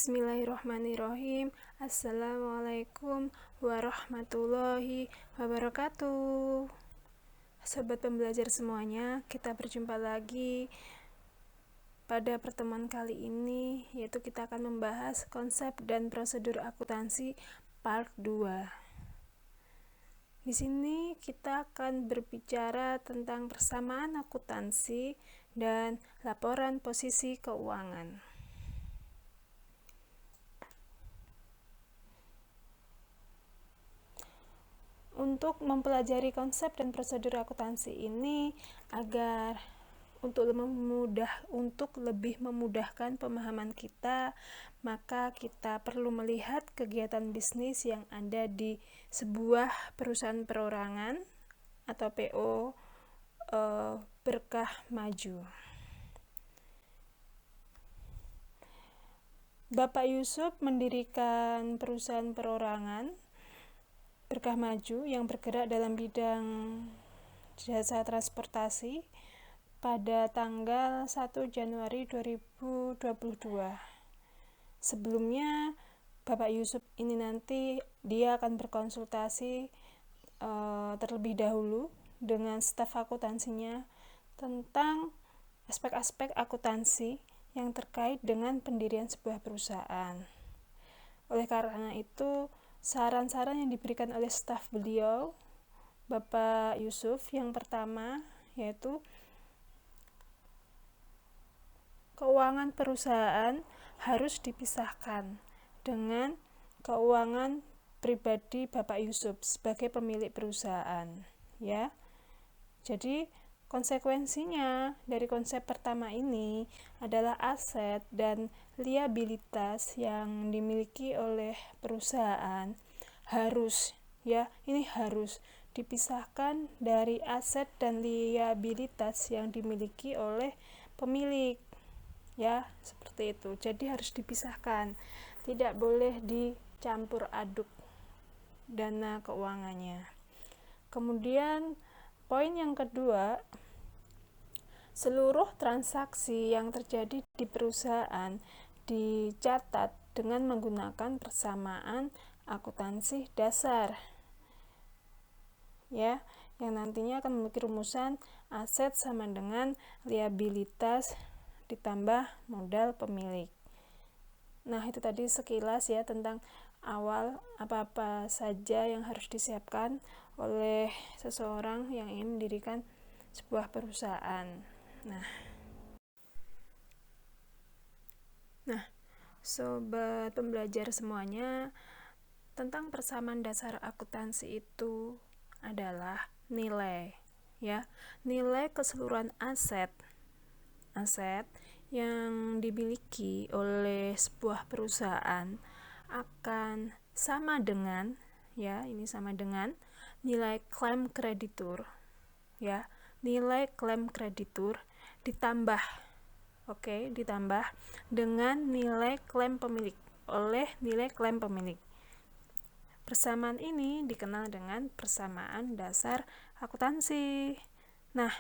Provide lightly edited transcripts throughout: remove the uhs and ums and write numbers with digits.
Bismillahirrahmanirrahim. Assalamualaikum warahmatullahi wabarakatuh. Sobat pembelajar semuanya, kita berjumpa lagi pada pertemuan kali ini, yaitu kita akan membahas konsep dan prosedur akuntansi part 2. Di sini kita akan berbicara tentang persamaan akuntansi dan laporan posisi keuangan. Untuk mempelajari konsep dan prosedur akuntansi ini untuk lebih memudahkan pemahaman kita, maka kita perlu melihat kegiatan bisnis yang ada di sebuah perusahaan perorangan atau PO Berkah Maju. Bapak Yusuf mendirikan perusahaan perorangan Berkah Maju yang bergerak dalam bidang jasa transportasi pada tanggal 1 Januari 2022. Sebelumnya, Bapak Yusuf ini nanti dia akan berkonsultasi terlebih dahulu dengan staf akuntansinya tentang aspek-aspek akuntansi yang terkait dengan pendirian sebuah perusahaan. Oleh karena itu, saran-saran yang diberikan oleh staf beliau, Bapak Yusuf, yang pertama yaitu keuangan perusahaan harus dipisahkan dengan keuangan pribadi Bapak Yusuf sebagai pemilik perusahaan, ya. Jadi konsekuensinya dari konsep pertama ini adalah aset dan liabilitas yang dimiliki oleh perusahaan harus dipisahkan dari aset dan liabilitas yang dimiliki oleh pemilik, ya, seperti itu. Jadi harus dipisahkan, tidak boleh dicampur aduk dana keuangannya. Kemudian poin yang kedua, seluruh transaksi yang terjadi di perusahaan dicatat dengan menggunakan persamaan akuntansi dasar, ya, yang nantinya akan memiliki rumusan aset sama dengan liabilitas ditambah modal pemilik. Nah, itu tadi sekilas ya tentang awal apa-apa saja yang harus disiapkan oleh seseorang yang ingin mendirikan sebuah perusahaan. Nah, sobat pembelajar semuanya, tentang persamaan dasar akuntansi itu adalah nilai, ya, nilai keseluruhan aset yang dimiliki oleh sebuah perusahaan akan sama dengan, ya, ini sama dengan nilai klaim kreditur, ya, nilai klaim kreditur ditambah dengan nilai klaim pemilik oleh nilai klaim pemilik. Persamaan ini dikenal dengan persamaan dasar akuntansi. Nah,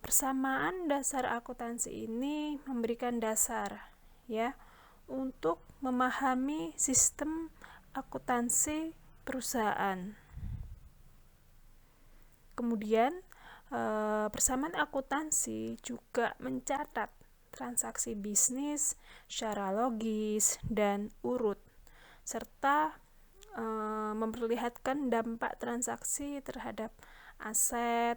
persamaan dasar akuntansi ini memberikan dasar, ya, untuk memahami sistem akuntansi perusahaan. Kemudian persamaan akuntansi juga mencatat transaksi bisnis secara logis dan urut, serta memperlihatkan dampak transaksi terhadap aset,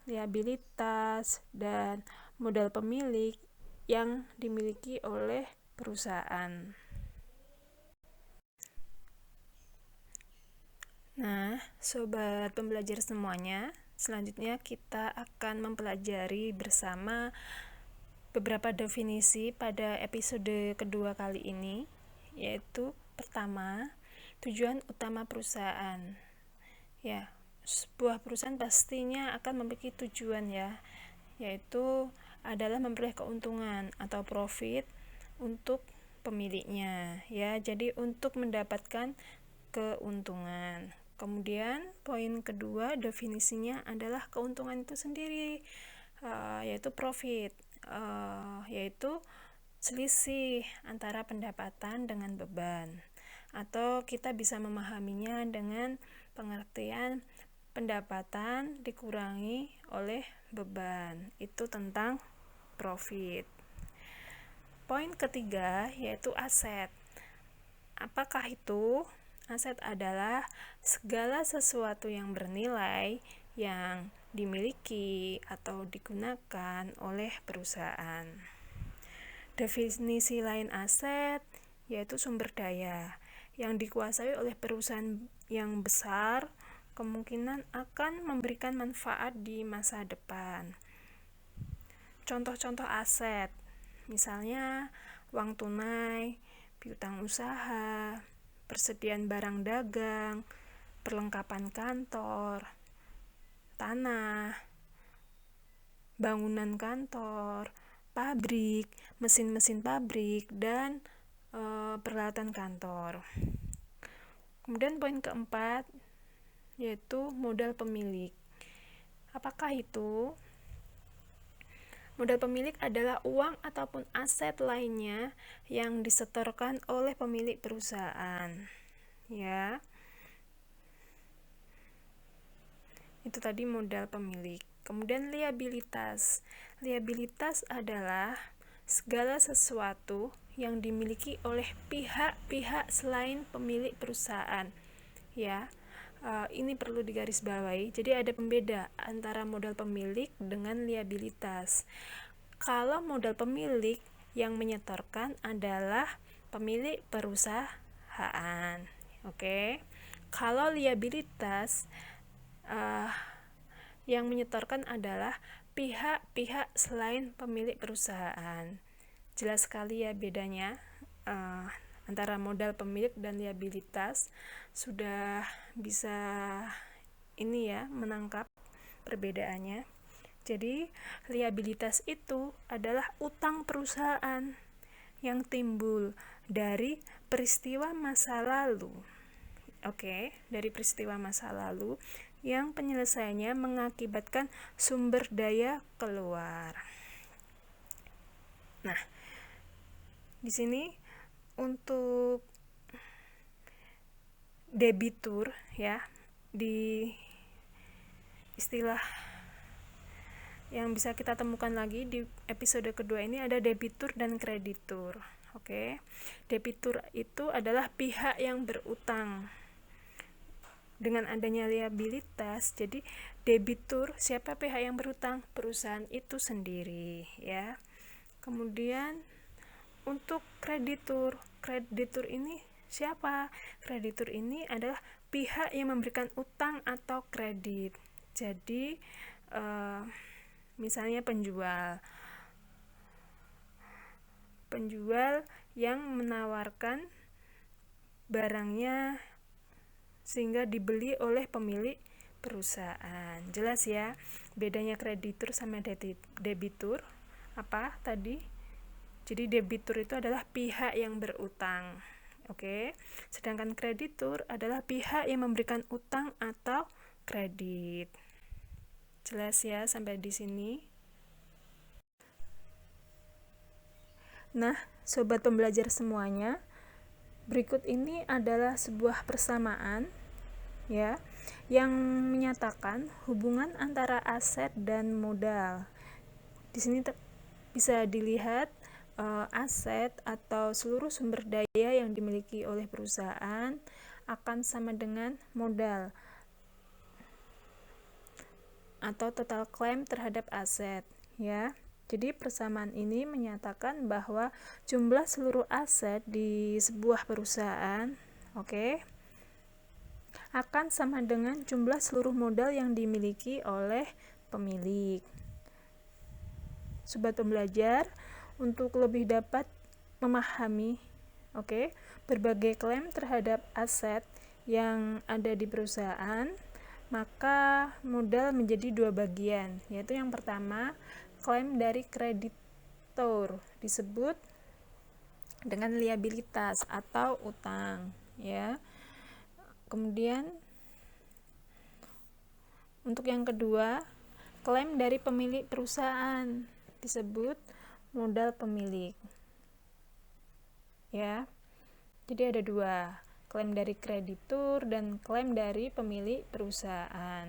liabilitas, dan modal pemilik yang dimiliki oleh perusahaan. Nah, sobat pembelajar semuanya, selanjutnya kita akan mempelajari bersama beberapa definisi pada episode kedua kali ini, yaitu pertama, tujuan utama perusahaan. Ya, sebuah perusahaan pastinya akan memiliki tujuan, ya, yaitu adalah memperoleh keuntungan atau profit untuk pemiliknya, ya. Jadi untuk mendapatkan keuntungan. Kemudian poin kedua definisinya adalah keuntungan itu sendiri, yaitu profit, yaitu selisih antara pendapatan dengan beban, atau kita bisa memahaminya dengan pengertian pendapatan dikurangi oleh beban. Itu tentang profit. Poin ketiga yaitu aset. Apakah itu? Aset adalah segala sesuatu yang bernilai yang dimiliki atau digunakan oleh perusahaan. Definisi lain aset yaitu sumber daya yang dikuasai oleh perusahaan yang besar, kemungkinan akan memberikan manfaat di masa depan. Contoh-contoh aset, misalnya uang tunai, piutang usaha, persediaan barang dagang, perlengkapan kantor, tanah, bangunan kantor, pabrik, mesin-mesin pabrik, dan peralatan kantor. Kemudian poin keempat yaitu modal pemilik. Apakah itu? Modal pemilik adalah uang ataupun aset lainnya yang disetorkan oleh pemilik perusahaan. Ya. Itu tadi modal pemilik. Kemudian liabilitas. Liabilitas adalah segala sesuatu yang dimiliki oleh pihak-pihak selain pemilik perusahaan. Ya. Ini perlu digarisbawahi. Jadi ada pembeda antara modal pemilik dengan liabilitas. Kalau modal pemilik yang menyetorkan adalah pemilik perusahaan. Oke. Kalau liabilitas yang menyetorkan adalah pihak-pihak selain pemilik perusahaan. Jelas sekali ya bedanya antara modal pemilik dan liabilitas. Sudah bisa menangkap perbedaannya. Jadi liabilitas itu adalah utang perusahaan yang timbul dari peristiwa masa lalu. Dari peristiwa masa lalu yang penyelesaiannya mengakibatkan sumber daya keluar. Nah, di sini untuk debitur ya, di istilah yang bisa kita temukan lagi di episode kedua ini ada debitur dan kreditur. Debitur itu adalah pihak yang berutang. Dengan adanya liabilitas, jadi debitur, siapa pihak yang berutang? Perusahaan itu sendiri ya. Kemudian untuk kreditur ini siapa? Kreditur ini adalah pihak yang memberikan utang atau kredit. Jadi misalnya penjual yang menawarkan barangnya sehingga dibeli oleh pemilik perusahaan. Jelas ya bedanya kreditur sama debitur? Apa tadi? Jadi debitur itu adalah pihak yang berutang. Sedangkan kreditur adalah pihak yang memberikan utang atau kredit. Jelas ya sampai di sini? Nah, sobat pembelajar semuanya, berikut ini adalah sebuah persamaan ya yang menyatakan hubungan antara aset dan modal. Di sini bisa dilihat aset atau seluruh sumber daya yang dimiliki oleh perusahaan akan sama dengan modal atau total claim terhadap aset ya. Jadi persamaan ini menyatakan bahwa jumlah seluruh aset di sebuah perusahaan akan sama dengan jumlah seluruh modal yang dimiliki oleh pemilik. Sobat pembelajar, untuk lebih dapat memahami berbagai klaim terhadap aset yang ada di perusahaan, maka modal menjadi dua bagian, yaitu yang pertama klaim dari kreditur disebut dengan liabilitas atau utang ya. Kemudian untuk yang kedua klaim dari pemilik perusahaan disebut modal pemilik. ya. Jadi ada dua, klaim dari kreditur dan klaim dari pemilik perusahaan.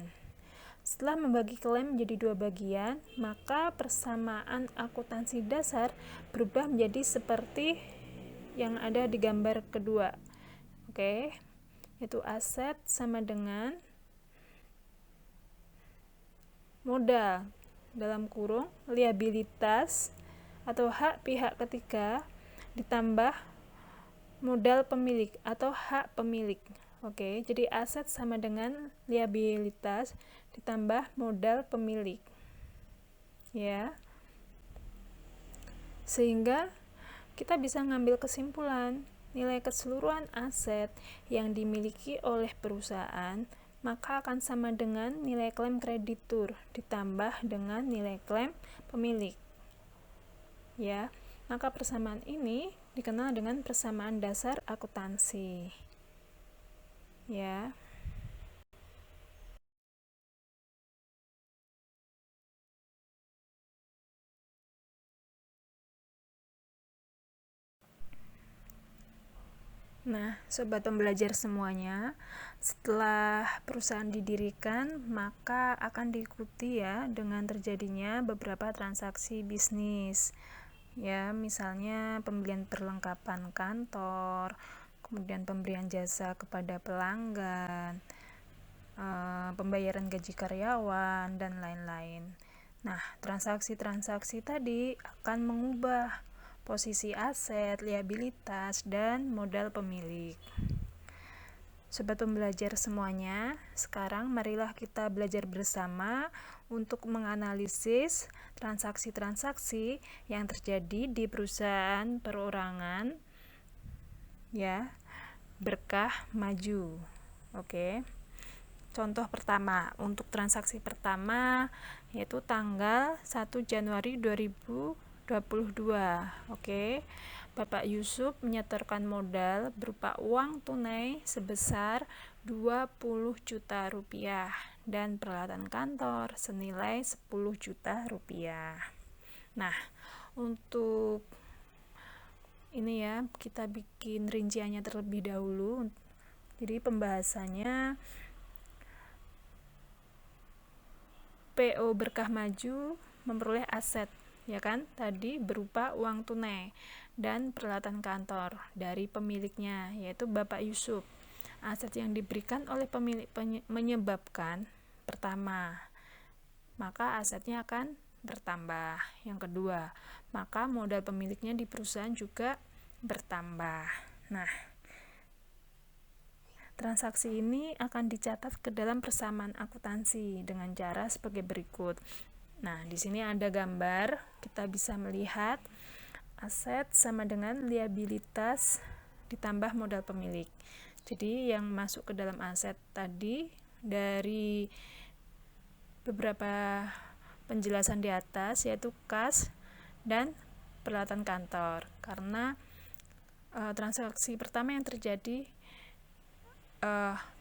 Setelah membagi klaim menjadi dua bagian, maka persamaan akuntansi dasar berubah menjadi seperti yang ada di gambar kedua. Oke, yaitu aset sama dengan modal dalam kurung liabilitas atau hak pihak ketiga ditambah modal pemilik atau hak pemilik. Oke, jadi aset sama dengan liabilitas ditambah modal pemilik. Ya. Sehingga kita bisa ngambil kesimpulan nilai keseluruhan aset yang dimiliki oleh perusahaan maka akan sama dengan nilai klaim kreditur ditambah dengan nilai klaim pemilik. Ya, maka persamaan ini dikenal dengan persamaan dasar akuntansi. Ya. Nah, sobat pembelajar semuanya, setelah perusahaan didirikan, maka akan diikuti ya dengan terjadinya beberapa transaksi bisnis. Ya, misalnya pembelian perlengkapan kantor, kemudian pemberian jasa kepada pelanggan, pembayaran gaji karyawan, dan lain-lain. Nah, transaksi-transaksi tadi akan mengubah posisi aset, liabilitas, dan modal pemilik. Sobat pembelajar semuanya, sekarang marilah kita belajar bersama untuk menganalisis transaksi-transaksi yang terjadi di perusahaan perorangan ya, Berkah Maju. Oke. Contoh pertama, untuk transaksi pertama yaitu tanggal 1 Januari 2022. Oke. Bapak Yusuf menyetorkan modal berupa uang tunai sebesar 20 juta rupiah dan peralatan kantor senilai 10 juta rupiah. Nah, untuk ini ya, kita bikin rinciannya terlebih dahulu. Jadi pembahasannya PO Berkah Maju memperoleh aset, ya kan? Tadi berupa uang tunai dan peralatan kantor dari pemiliknya, yaitu Bapak Yusuf. Aset yang diberikan oleh pemilik menyebabkan pertama, maka asetnya akan bertambah. Yang kedua, maka modal pemiliknya di perusahaan juga bertambah. Nah, transaksi ini akan dicatat ke dalam persamaan akuntansi dengan cara sebagai berikut. Nah, di sini ada gambar, kita bisa melihat aset sama dengan liabilitas ditambah modal pemilik. Jadi yang masuk ke dalam aset tadi dari beberapa penjelasan di atas yaitu kas dan peralatan kantor. Karena transaksi pertama yang terjadi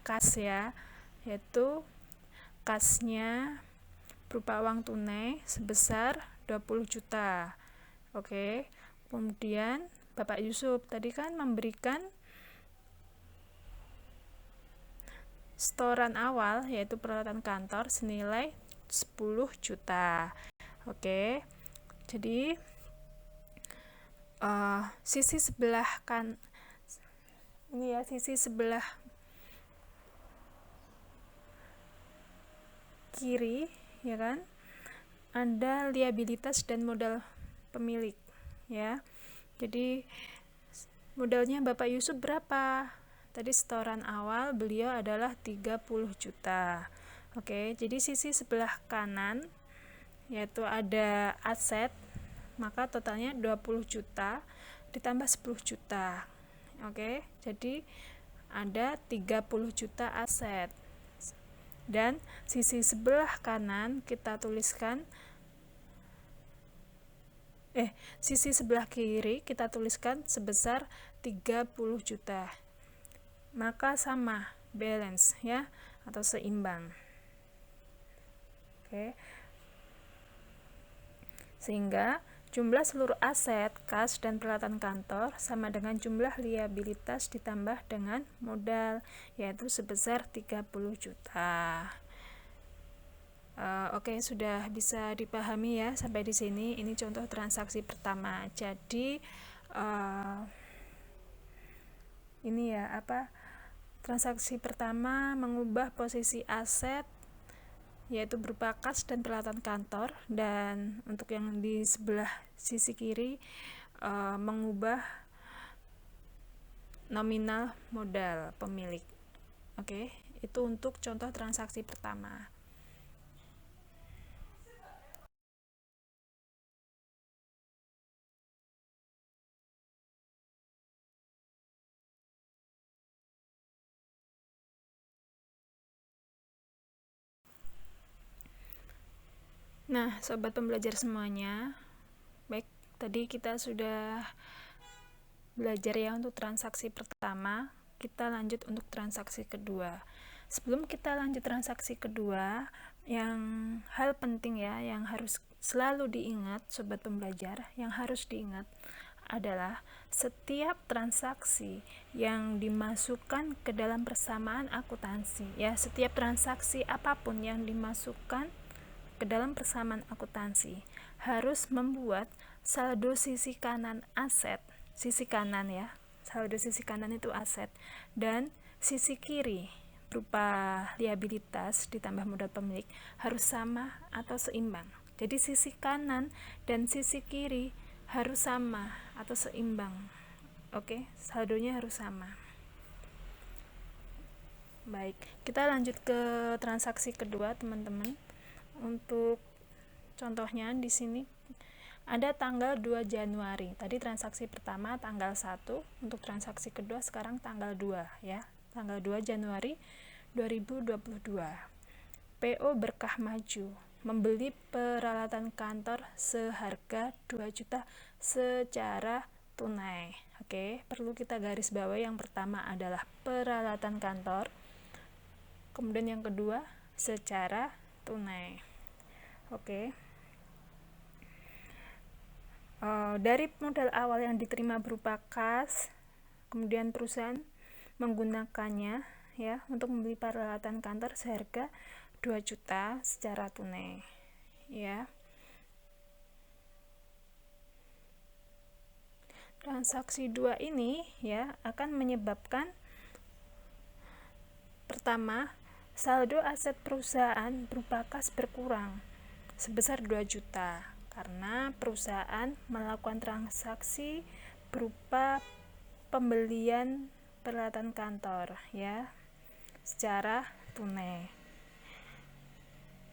kas ya, yaitu kasnya berupa uang tunai sebesar 20 juta. Oke. Kemudian Bapak Yusuf tadi kan memberikan setoran awal yaitu peralatan kantor senilai 10 juta. Oke. Jadi sisi sebelah kan ini ya, sisi sebelah kiri ya kan, ada liabilitas dan modal pemilik ya. Jadi modalnya Bapak Yusuf berapa? Tadi setoran awal beliau adalah 30 juta. Oke, jadi sisi sebelah kanan yaitu ada aset, maka totalnya 20 juta ditambah 10 juta. Oke, jadi ada 30 juta aset. Dan sisi sebelah kanan kita tuliskan sisi sebelah kiri kita tuliskan sebesar 30 juta. Maka sama, balance ya, atau seimbang. Oke. Sehingga Jumlah seluruh aset, kas, dan peralatan kantor sama dengan jumlah liabilitas ditambah dengan modal, yaitu sebesar 30 juta. Oke, sudah bisa dipahami ya sampai di sini. Ini contoh transaksi pertama. Jadi ini ya transaksi pertama mengubah posisi aset yaitu berupa kas dan peralatan kantor, dan untuk yang di sebelah sisi kiri mengubah nominal modal pemilik. Oke, itu untuk contoh transaksi pertama. Nah, sobat pembelajar semuanya, baik, tadi kita sudah belajar ya untuk transaksi pertama. Kita lanjut untuk transaksi kedua. Sebelum kita lanjut transaksi kedua, yang hal penting ya yang harus selalu diingat sobat pembelajar, yang harus diingat adalah setiap transaksi yang dimasukkan ke dalam persamaan akuntansi ya, setiap transaksi apapun yang dimasukkan ke dalam persamaan akuntansi harus membuat saldo sisi kanan aset, sisi kanan ya, saldo sisi kanan itu aset, dan sisi kiri berupa liabilitas ditambah modal pemilik harus sama atau seimbang. Jadi sisi kanan dan sisi kiri harus sama atau seimbang. Oke, saldonya harus sama. Baik, kita lanjut ke transaksi kedua, teman-teman. Untuk contohnya di sini ada tanggal 2 Januari. Tadi transaksi pertama tanggal 1, untuk transaksi kedua sekarang tanggal 2 ya. Tanggal 2 Januari 2022. PO Berkah Maju membeli peralatan kantor seharga 2 juta secara tunai. Oke, perlu kita garis bawahi, yang pertama adalah peralatan kantor. Kemudian yang kedua secara tunai. Oke. Dari modal awal yang diterima berupa kas, kemudian perusahaan menggunakannya ya untuk membeli peralatan kantor seharga 2 juta secara tunai ya. Transaksi 2 ini ya akan menyebabkan pertama, saldo aset perusahaan berupa kas berkurang sebesar 2 juta karena perusahaan melakukan transaksi berupa pembelian peralatan kantor ya secara tunai.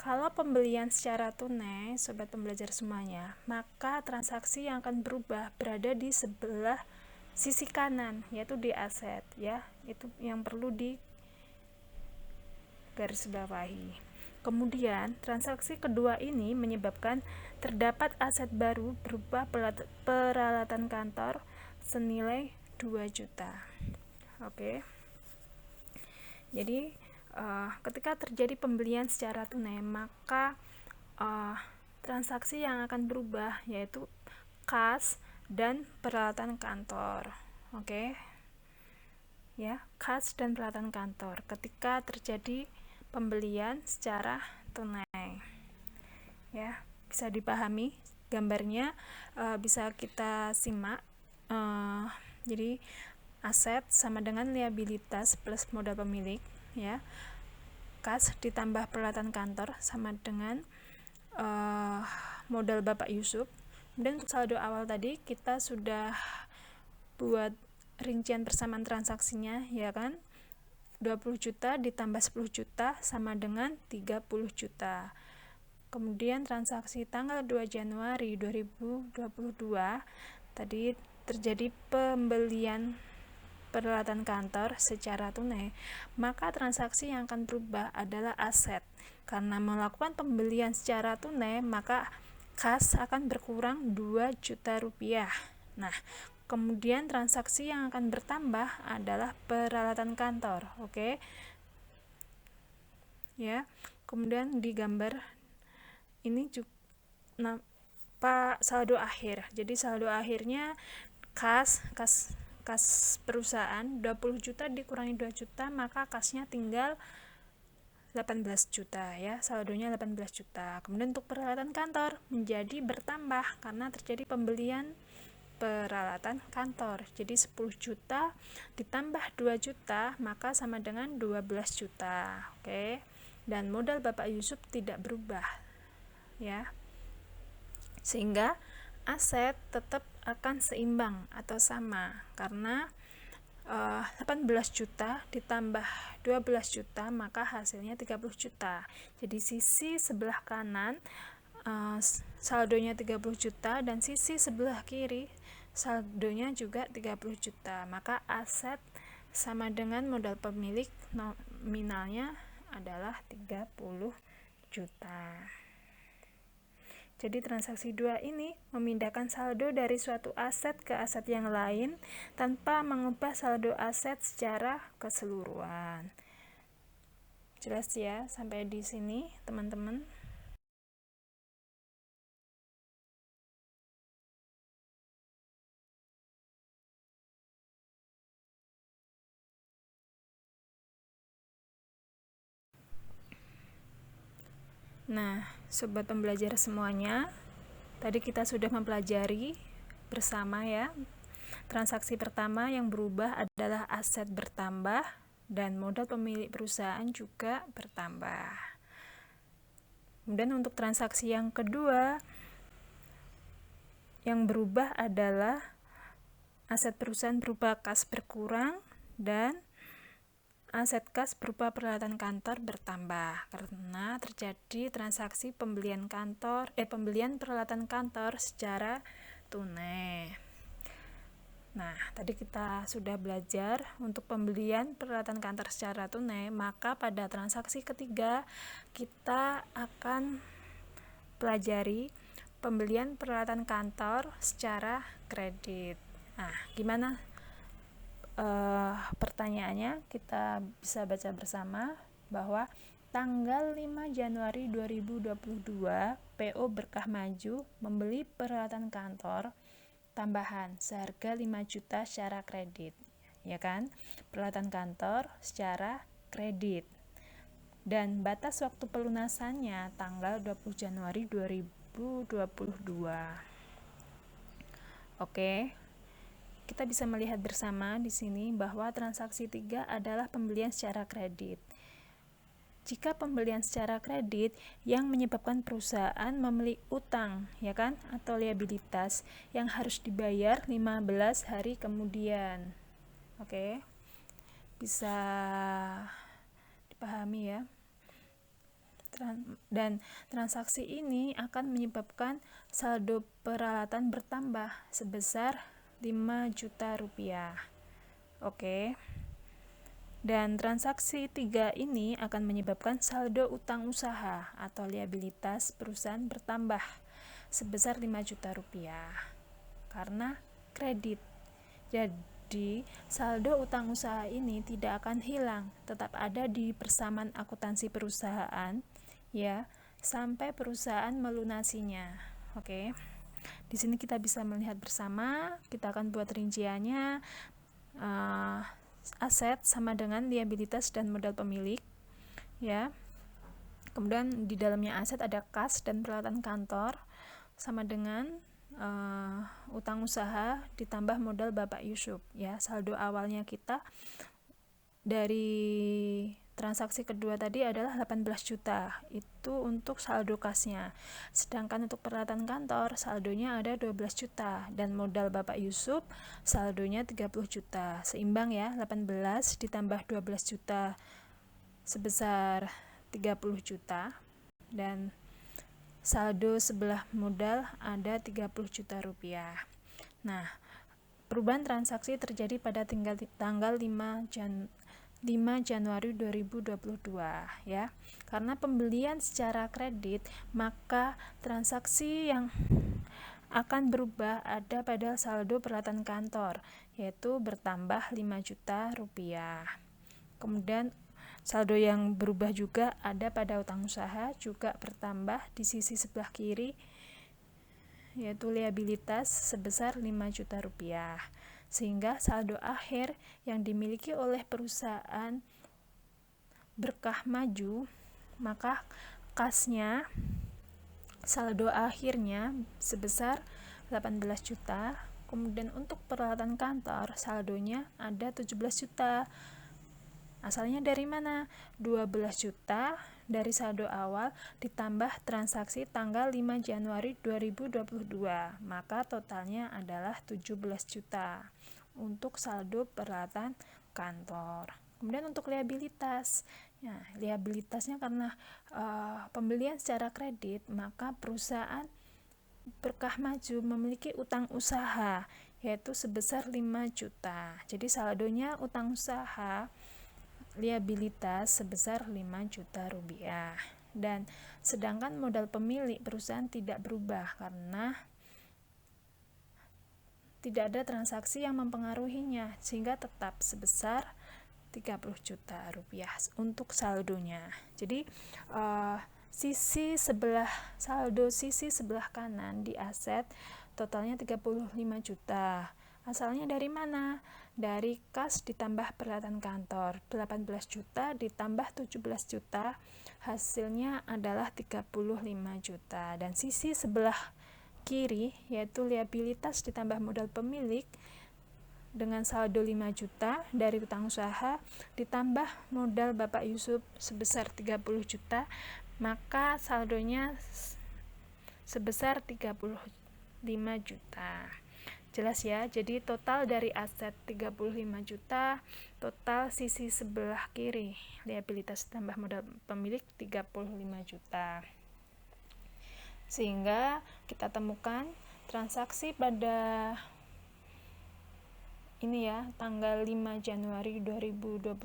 Kalau pembelian secara tunai, sobat pembelajar semuanya, maka transaksi yang akan berubah berada di sebelah sisi kanan, yaitu di aset ya. Itu yang perlu di garis bawahi. Kemudian, transaksi kedua ini menyebabkan terdapat aset baru berupa peralatan kantor senilai 2 juta. Oke. Jadi, ketika terjadi pembelian secara tunai, maka transaksi yang akan berubah yaitu kas dan peralatan kantor. Oke. Ya, kas dan peralatan kantor ketika terjadi pembelian secara tunai ya, bisa dipahami gambarnya, bisa kita simak. Jadi aset sama dengan liabilitas plus modal pemilik ya, kas ditambah peralatan kantor sama dengan modal Bapak Yusuf. Dan untuk saldo awal tadi kita sudah buat rincian persamaan transaksinya ya kan, 20 juta ditambah 10 juta sama dengan 30 juta. Kemudian transaksi tanggal 2 Januari 2022 tadi terjadi pembelian peralatan kantor secara tunai, maka transaksi yang akan berubah adalah aset. Karena melakukan pembelian secara tunai, maka kas akan berkurang 2 juta rupiah. Nah, kemudian transaksi yang akan bertambah adalah peralatan kantor. Oke. Ya. Kemudian di gambar ini juga berupa saldo akhir. Jadi saldo akhirnya kas perusahaan 20 juta dikurangi 2 juta, maka kasnya tinggal 18 juta ya, saldonya 18 juta. Kemudian untuk peralatan kantor menjadi bertambah karena terjadi pembelian peralatan kantor. Jadi 10 juta ditambah 2 juta maka sama dengan 12 juta. Oke. Dan modal Bapak Yusuf tidak berubah ya. Sehingga aset tetap akan seimbang atau sama karena 18 juta ditambah 12 juta maka hasilnya 30 juta. Jadi sisi sebelah kanan saldonya 30 juta dan sisi sebelah kiri saldonya juga 30 juta. Maka aset sama dengan modal pemilik, nominalnya adalah 30 juta. Jadi transaksi 2 ini memindahkan saldo dari suatu aset ke aset yang lain tanpa mengubah saldo aset secara keseluruhan. Jelas ya sampai di sini teman-teman? Nah, sobat pembelajar semuanya, tadi kita sudah mempelajari bersama ya. Transaksi pertama yang berubah adalah aset bertambah dan modal pemilik perusahaan juga bertambah. Kemudian untuk transaksi yang kedua yang berubah adalah aset perusahaan berupa kas berkurang dan aset kas berupa peralatan kantor bertambah karena terjadi transaksi pembelian peralatan kantor secara tunai. Nah, tadi kita sudah belajar untuk pembelian peralatan kantor secara tunai, maka pada transaksi ketiga kita akan pelajari pembelian peralatan kantor secara kredit. Nah, gimana pertanyaannya? Kita bisa baca bersama bahwa tanggal 5 Januari 2022 PO Berkah Maju membeli peralatan kantor tambahan seharga 5 juta secara kredit, ya kan? Peralatan kantor secara kredit. Dan batas waktu pelunasannya tanggal 20 Januari 2022. Oke. Kita bisa melihat bersama di sini bahwa transaksi 3 adalah pembelian secara kredit. Jika pembelian secara kredit yang menyebabkan perusahaan memiliki utang, ya kan, atau liabilitas yang harus dibayar 15 hari kemudian. Oke. Bisa dipahami ya. Dan transaksi ini akan menyebabkan saldo peralatan bertambah sebesar 5 juta rupiah. Oke. Dan transaksi 3 ini akan menyebabkan saldo utang usaha atau liabilitas perusahaan bertambah sebesar 5 juta rupiah karena kredit. Jadi saldo utang usaha ini tidak akan hilang, tetap ada di persamaan akuntansi perusahaan ya sampai perusahaan melunasinya. Oke. Di sini kita bisa melihat bersama, kita akan buat rinciannya. Aset sama dengan liabilitas dan modal pemilik, ya. Kemudian di dalamnya aset ada kas dan peralatan kantor sama dengan utang usaha ditambah modal Bapak Yusuf, ya. Saldo awalnya kita dari transaksi kedua tadi adalah 18 juta, itu untuk saldo kasnya. Sedangkan untuk peralatan kantor saldonya ada 12 juta dan modal Bapak Yusuf saldonya 30 juta. Seimbang ya, 18 ditambah 12 juta sebesar 30 juta dan saldo sebelah modal ada 30 juta rupiah. Nah, perubahan transaksi terjadi pada tanggal 5 Januari 2022 ya. Karena pembelian secara kredit, maka transaksi yang akan berubah ada pada saldo peralatan kantor, yaitu bertambah 5 juta rupiah. Kemudian saldo yang berubah juga ada pada utang usaha, juga bertambah di sisi sebelah kiri yaitu liabilitas sebesar 5 juta rupiah. Sehingga saldo akhir yang dimiliki oleh perusahaan Berkah Maju, maka kasnya saldo akhirnya sebesar 18 juta. Kemudian untuk peralatan kantor saldonya ada 17 juta. Asalnya dari mana? 12 juta dari saldo awal ditambah transaksi tanggal 5 Januari 2022. Maka totalnya adalah 17 juta untuk saldo peralatan kantor. Kemudian untuk liabilitas, ya, liabilitasnya karena pembelian secara kredit, maka perusahaan Berkah Maju memiliki utang usaha yaitu sebesar 5 juta. Jadi saldonya utang usaha liabilitas sebesar 5 juta rupiah. Dan sedangkan modal pemilik perusahaan tidak berubah karena tidak ada transaksi yang mempengaruhinya, sehingga tetap sebesar 30 juta rupiah untuk saldonya. Jadi saldo sisi sebelah kanan di aset totalnya 35 juta. Asalnya dari mana? Dari kas ditambah peralatan kantor 18 juta ditambah 17 juta, hasilnya adalah 35 juta. Dan sisi sebelah kiri yaitu liabilitas ditambah modal pemilik dengan saldo 5 juta dari utang usaha ditambah modal Bapak Yusuf sebesar 30 juta, maka saldonya sebesar 35 juta. Jelas ya, jadi total dari aset 35 juta, total sisi sebelah kiri liabilitas tambah modal pemilik 35 juta. Sehingga kita temukan transaksi pada ini ya, tanggal 5 Januari 2022,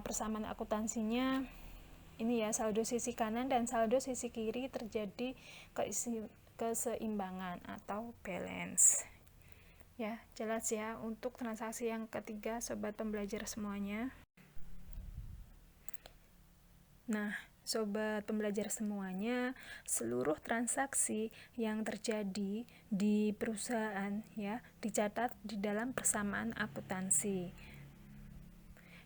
persamaan akuntansinya ini ya, saldo sisi kanan dan saldo sisi kiri terjadi keseimbangan atau balance. Ya, jelas ya untuk transaksi yang ketiga sobat pembelajar semuanya. Nah, sobat pembelajar semuanya, seluruh transaksi yang terjadi di perusahaan ya dicatat di dalam persamaan akuntansi.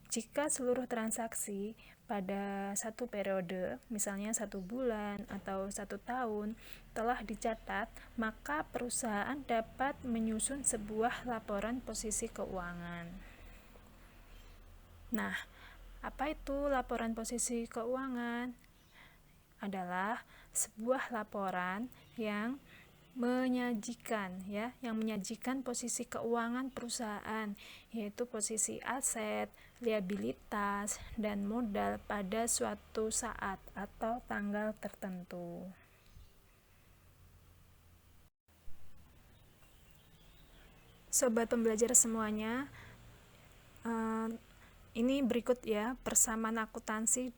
Jika seluruh transaksi pada satu periode, misalnya 1 bulan atau 1 tahun, telah dicatat, maka perusahaan dapat menyusun sebuah laporan posisi keuangan. Nah, apa itu laporan posisi keuangan? Adalah sebuah laporan yang menyajikan posisi keuangan perusahaan, yaitu posisi aset, liabilitas, dan modal pada suatu saat atau tanggal tertentu. Sobat pembelajar semuanya, ini berikut ya persamaan akuntansi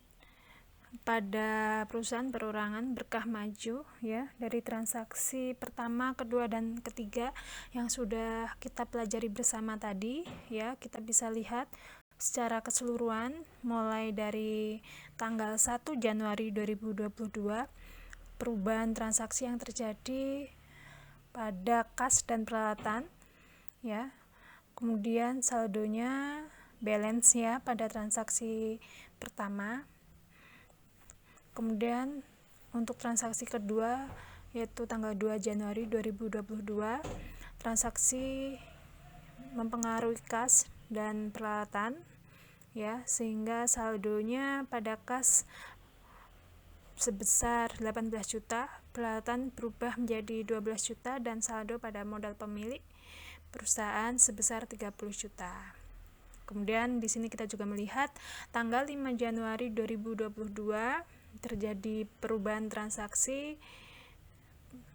pada perusahaan perorangan Berkah Maju ya, dari transaksi pertama, kedua, dan ketiga yang sudah kita pelajari bersama tadi ya. Kita bisa lihat secara keseluruhan mulai dari tanggal 1 Januari 2022 perubahan transaksi yang terjadi pada kas dan peralatan ya. Kemudian saldonya balance ya pada transaksi pertama. Kemudian untuk transaksi kedua yaitu tanggal 2 Januari 2022, transaksi mempengaruhi kas dan peralatan ya, sehingga saldonya pada kas sebesar 18 juta, peralatan berubah menjadi 12 juta, dan saldo pada modal pemilik perusahaan sebesar 30 juta. Kemudian di sini kita juga melihat tanggal 5 Januari 2022 terjadi perubahan transaksi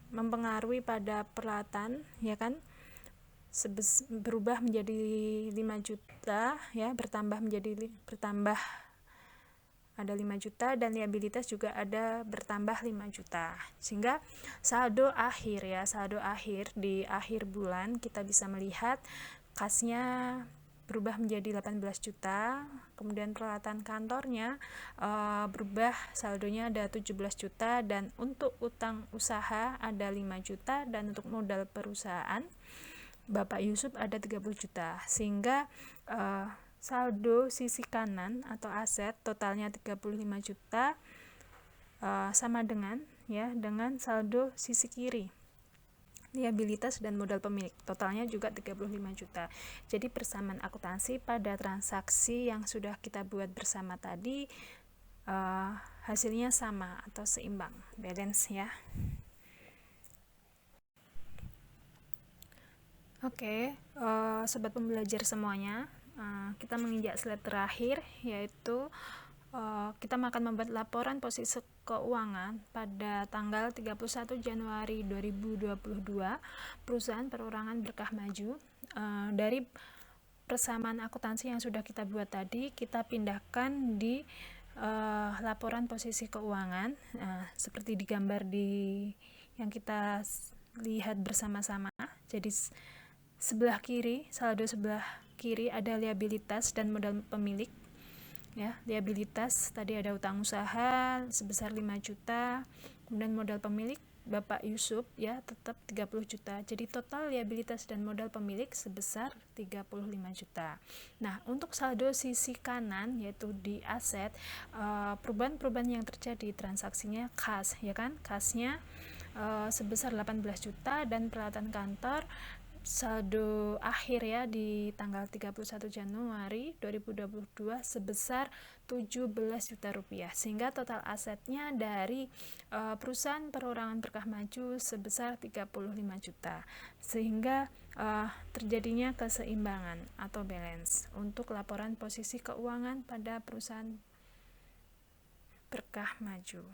mempengaruhi pada peralatan ya kan, berubah menjadi 5 juta ya, bertambah ada 5 juta, dan liabilitas juga ada bertambah 5 juta. Sehingga saldo akhir di akhir bulan kita bisa melihat kasnya berubah menjadi 18 juta. Kemudian peralatan kantornya berubah, saldonya ada 17 juta, dan untuk utang usaha ada 5 juta, dan untuk modal perusahaan Bapak Yusuf ada 30 juta, sehingga saldo sisi kanan atau aset totalnya 35 juta, sama dengan saldo sisi kiri, liabilitas dan modal pemilik, totalnya juga 35 juta. Jadi persamaan akuntansi pada transaksi yang sudah kita buat bersama tadi, hasilnya sama atau seimbang, balance ya. Oke, sobat pembelajar semuanya, kita menginjak slide terakhir, yaitu kita akan membuat laporan posisi keuangan pada tanggal 31 Januari 2022 perusahaan perorangan Berkah Maju. Dari persamaan akuntansi yang sudah kita buat tadi, kita pindahkan di laporan posisi keuangan, seperti digambar di yang kita lihat bersama-sama. Jadi sebelah kiri, saldo sebelah kiri ada liabilitas dan modal pemilik. Ya, liabilitas tadi ada utang usaha sebesar 5 juta, kemudian modal pemilik Bapak Yusuf ya tetap 30 juta. Jadi total liabilitas dan modal pemilik sebesar 35 juta. Nah, untuk saldo sisi kanan yaitu di aset, perubahan-perubahan yang terjadi transaksinya kas, ya kan? Kasnya sebesar 18 juta, dan peralatan kantor saldo akhir ya di tanggal 31 Januari 2022 sebesar 17 juta rupiah, sehingga total asetnya dari perusahaan perorangan Berkah Maju sebesar 35 juta, sehingga terjadinya keseimbangan atau balance untuk laporan posisi keuangan pada perusahaan Berkah Maju.